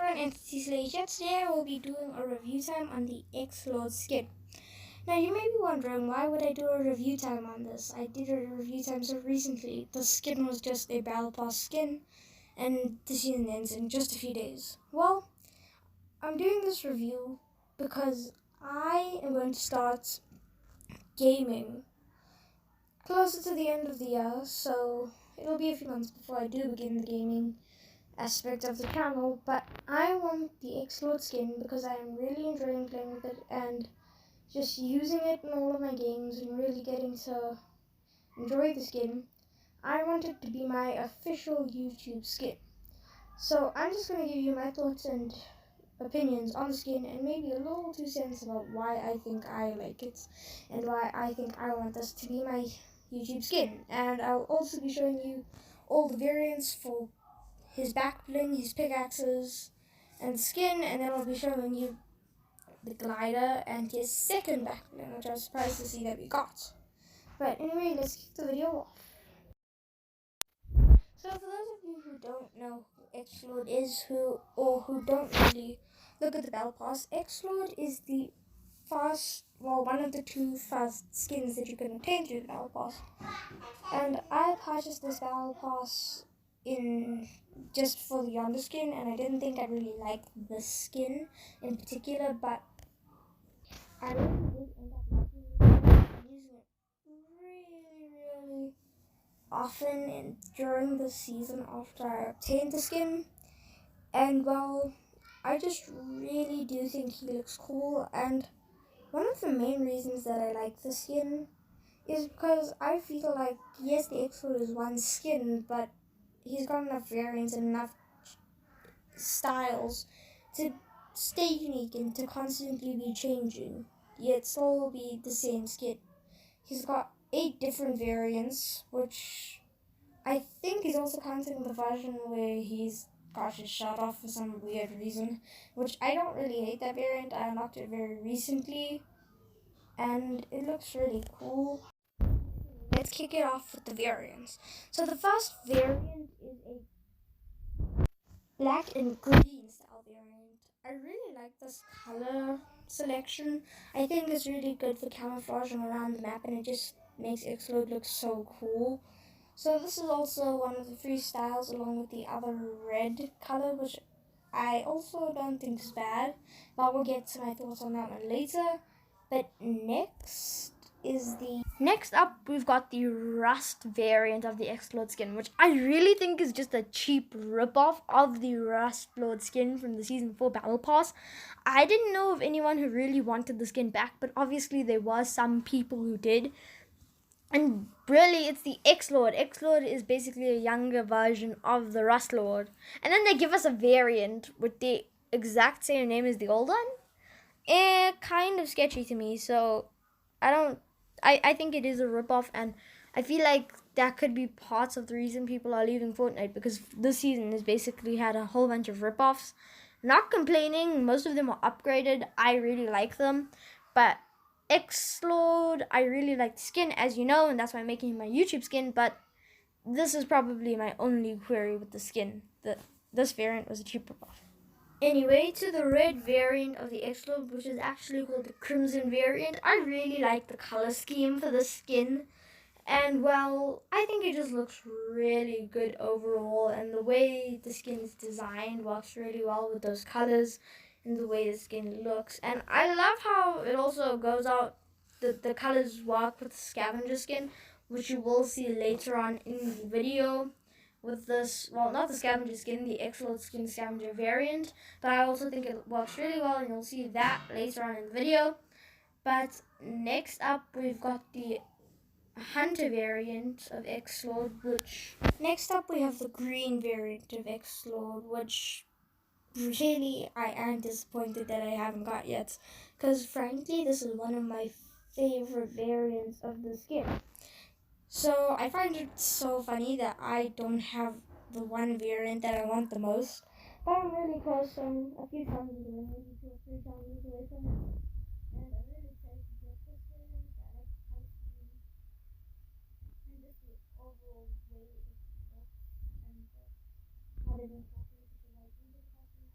everyone, Entity Slate. Today I will be doing a review time on the X-Lord skin. Now you may be wondering, why would I do a review time on this? I did a review time so recently. The skin was just a Battle Pass skin, and the season ends in just a few days. Well, I'm doing this review because I am going to start gaming closer to the end of the year, so it'll be a few months before I do begin the gaming aspect of the channel, but I want the X-Lord skin because I am really enjoying playing with it and just using it in all of my games and really getting to enjoy the skin. I want it to be my official YouTube skin. So I'm just going to give you my thoughts and opinions on the skin and maybe a little 2 cents about why I think I like it and why I think I want this to be my YouTube skin. And I'll also be showing you all the variants for his back bling, his pickaxes, and skin, and then I'll be showing you the glider and his second back bling, which I was surprised to see that we got. But anyway, let's kick the video off. So for those of you who don't know who X-Lord is, who don't really look at the Battle Pass, X-Lord is the one of the 2 fast skins that you can obtain through the Battle Pass. And I purchased this Battle Pass just for the Yonder skin, and I didn't think I really liked the skin in particular, but I really did end up using it really often and during the season after I obtained the skin. And well, I just really do think he looks cool, and one of the main reasons that I like the skin is because I feel like, yes, the X-Lord is one skin, but he's got enough variants and enough styles to stay unique and to constantly be changing, yet still be the same skin. He's got 8 different variants, which I think is also counting the version where he's got his shirt off for some weird reason, which I don't really hate that variant. I unlocked it very recently, and it looks really cool. Let's kick it off with the variants. So the first variant is a black and green style variant. I really like this color selection. I think it's really good for camouflaging around the map, and it just makes X-Lord look so cool. So this is also one of the 3 styles along with the other red color, which I also don't think is bad, but we'll get to my thoughts on that one later. But next up, we've got the Rust variant of the X-Lord skin, which I really think is just a cheap ripoff of the Rust Lord skin from the Season 4 Battle Pass. I didn't know of anyone who really wanted the skin back, but obviously there was some people who did. And really, it's the X-Lord. X-Lord is basically a younger version of the Rust Lord. And then they give us a variant with the exact same name as the old one. Kind of sketchy to me, so I think it is a ripoff, and I feel like that could be parts of the reason people are leaving Fortnite, because this season has basically had a whole bunch of ripoffs. Not complaining, most of them are upgraded. I really like them, but X-Lord, I really like the skin, as you know, and that's why I'm making my YouTube skin, but this is probably my only query with the skin. This variant was a cheap ripoff. Anyway, to the red variant of the X-Lord, which is actually called the Crimson variant. I really like the color scheme for the skin. And well, I think it just looks really good overall. And the way the skin is designed works really well with those colors and the way the skin looks. And I love how it also goes out, the colors work with the Scavenger skin, which you will see later on in the video. With this, well, not the Scavenger skin, the X-Lord skin Scavenger variant, but I also think it works really well, and you'll see that later on in the video. But next up, we've got the Hunter variant of X-Lord, next up we have the green variant of X-Lord, which really I am disappointed that I haven't got yet, because frankly, this is one of my favorite variants of the skin. So I find it so funny that I don't have the one variant that I want the most. But I'm really close. I'm a few times away, maybe 2 or 3 times away from it. And I'm really excited to get this variant. I like the color scheme and just the overall way it looks and how they incorporate the light into the costume.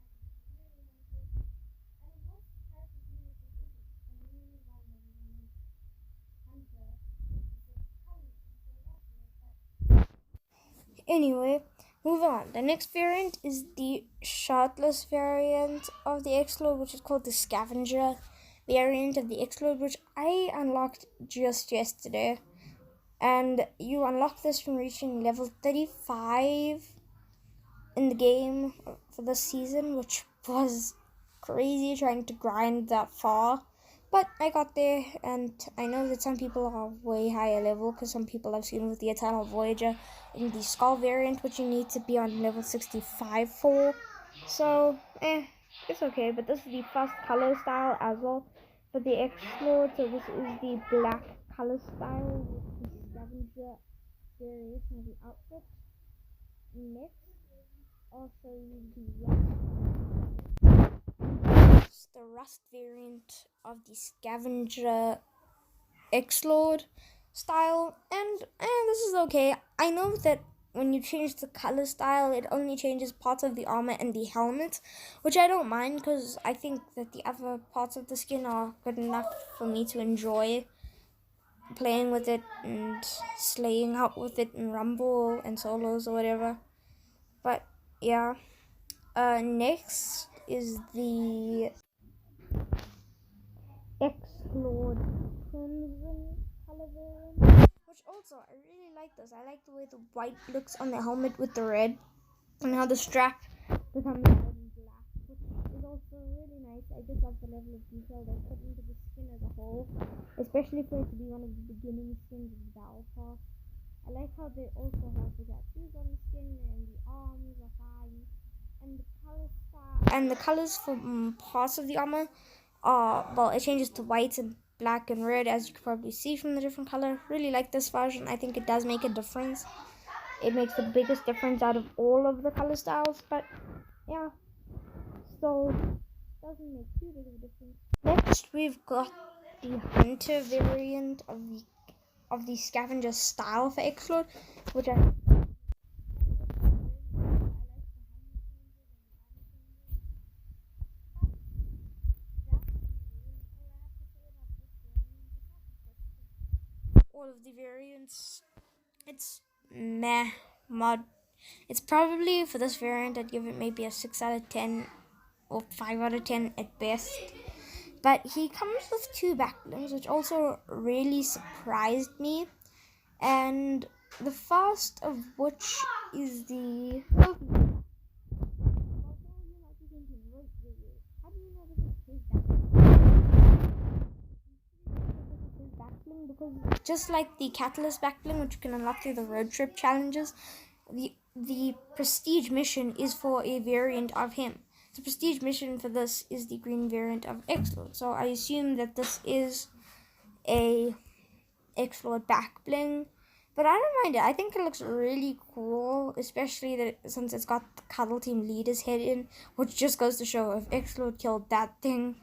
Anyway, moving on. The next variant is the shirtless variant of the Explode, which is called the Scavenger variant of the Explode, which I unlocked just yesterday. And you unlock this from reaching level 35 in the game for this season, which was crazy trying to grind that far. But I got there, and I know that some people are way higher level, because some people I've seen with the Eternal Voyager in the Skull variant, which you need to be on level 65 for. So, it's okay. But this is the first color style as well for the Explode. So this is the black color style with the Scavenger variation of the outfit. Next, also the rust variant of the Scavenger Explode style, and this is okay. I know that when you change the color style, it only changes parts of the armor and the helmet, which I don't mind, because I think that the other parts of the skin are good enough for me to enjoy playing with it and slaying out with it in Rumble and solos or whatever. But yeah, next is the Explode Crimson color variant, which also I really like this. I like the way the white looks on the helmet with the red, and how the strap becomes red and black, which is also really nice. I just love the level of detail they put into the skin as a whole, especially for it to be one of the beginning skins of the Battle Pass. I like how they also have the tattoos on the skin, and the arms are fine, and the colors for parts of the armor well, it changes to white and black and red, as you can probably see from the different color. Really like this version. I think it does make a difference. It makes the biggest difference out of all of the color styles, but yeah, still doesn't make too big of a difference. Next, we've got the Hunter variant of the Scavenger Style for Explode, which I all of the variants. It's meh mod. It's probably, for this variant, I'd give it maybe a 6 out of 10 or 5 out of 10 at best. But he comes with 2 backblings, which also really surprised me. And the first of which is the... How do you know this is his backbling? Because just like the Catalyst backbling, which you can unlock through the road trip challenges, the prestige mission is for a variant of him. The prestige mission for this is the green variant of Explode. So I assume that this is a Explode backbling. But I don't mind it. I think it looks really cool, especially that since it's got the Cuddle Team leader's head in, which just goes to show if Explode killed that thing,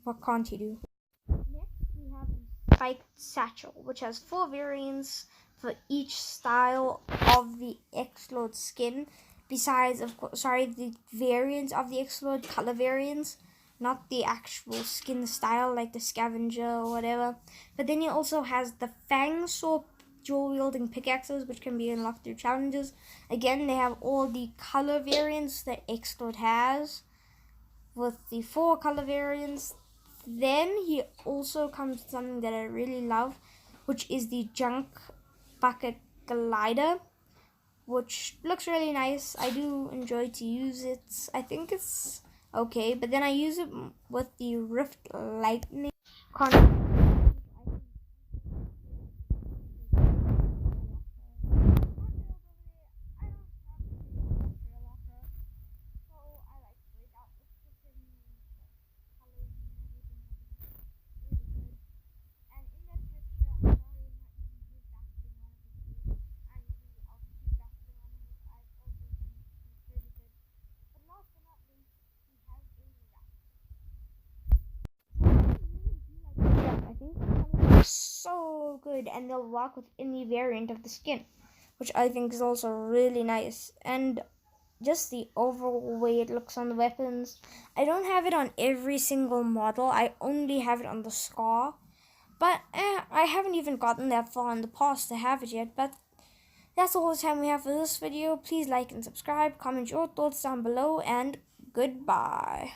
what can't he do? Next, we have the Spiked Satchel, which has 4 variants for each style of the Explode skin. Besides, the variants of the Explode color variants, not the actual skin style like the Scavenger or whatever. But then he also has the Fang Saw dual-wielding pickaxes, which can be unlocked through challenges. Again, they have all the color variants that Explode has, with the 4 color variants. Then he also comes with something that I really love, which is the Junk Bucket Glider, which looks really nice. I do enjoy to use it. I think it's okay, but then I use it with the Rift Lightning so good, and they'll rock with any variant of the skin, which I think is also really nice. And just the overall way it looks on the weapons. I don't have it on every single model. I only have it on the Scar. But I haven't even gotten that far in the past to have it yet. But that's all the time we have for this video. Please like and subscribe, comment your thoughts down below, and goodbye.